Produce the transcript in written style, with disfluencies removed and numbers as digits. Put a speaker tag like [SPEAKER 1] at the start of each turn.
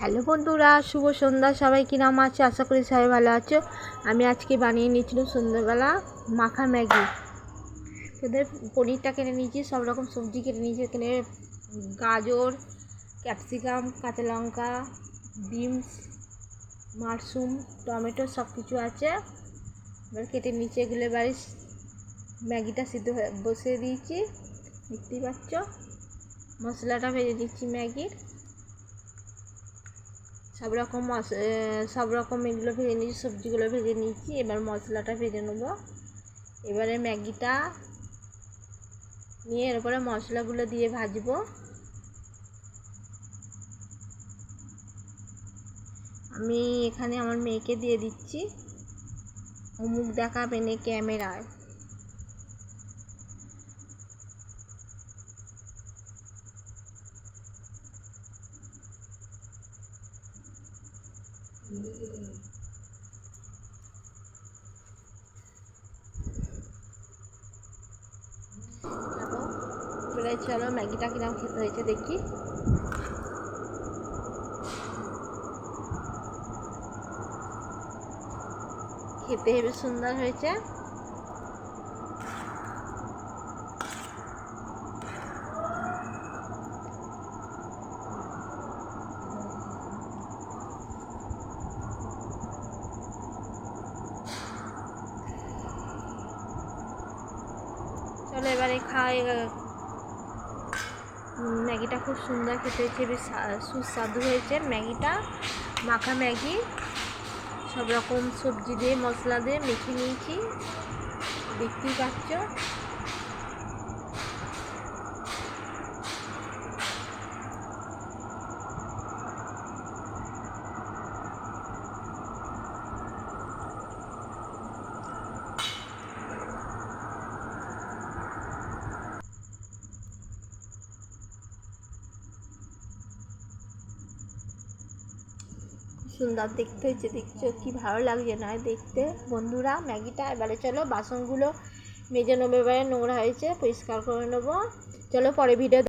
[SPEAKER 1] Hello বন্ধুরা, শুভ সন্ধ্যা। সবাই কিরম আছে? আশা করি সবাই ভালো আছো। আমি আজকে বানিয়ে নিয়েছিলাম সন্ধ্যাবেলা মাখা ম্যাগি। ওদের পনিরটা কেটে নিয়েছি, সব রকম সবজি কেটে নিয়েছি। এখানে গাজর, ক্যাপসিকাম, কাঁচা লঙ্কা, বিনস, মাশরুম, টমেটো সব কিছু আছে। এবার কেটে নিচে এগুলো এবারে ম্যাগিটা সিদ্ধ বসিয়ে দিয়েছি, দেখতেই পাচ্ছ। মশলাটা ভেজে দিচ্ছি ম্যাগির, সব রকম এগুলো ভেজে নিয়েছি, সবজিগুলো ভেজে নিয়েছি। এবার মশলাটা ভেজে নেব। এবারে ম্যাগিটা নিয়ে এর উপরে মশলাগুলো দিয়ে ভাজবো। আমি এখানে আমার মেয়েকে দিয়ে দিচ্ছি, ও মুখ দেখাবে না ক্যামেরায়। এবারে চলো ম্যাগিটা কিরম খেতে হয়েছে দেখি। খেতে হেবি সুন্দর হয়েছে। চলো এবারে খাই। ম্যাগিটা খুব সুন্দর খেতে হয়েছে, বেশ সুস্বাদু হয়েছে ম্যাগিটা। মাখা ম্যাগি সব রকম সবজি দিয়ে মশলা দিয়ে মেখে নিয়েছি, দেখতেই পাচ্ছ। সুন্দর দেখতে হয়েছে, দেখছো কি ভালো লাগছে না দেখতে বন্ধুরা ম্যাগিটা। এবারে চলো বাসনগুলো মেজে নেবো, এবারে নোংরা হয়েছে পরিষ্কার করে নেবো। চলো পরে ভিডিও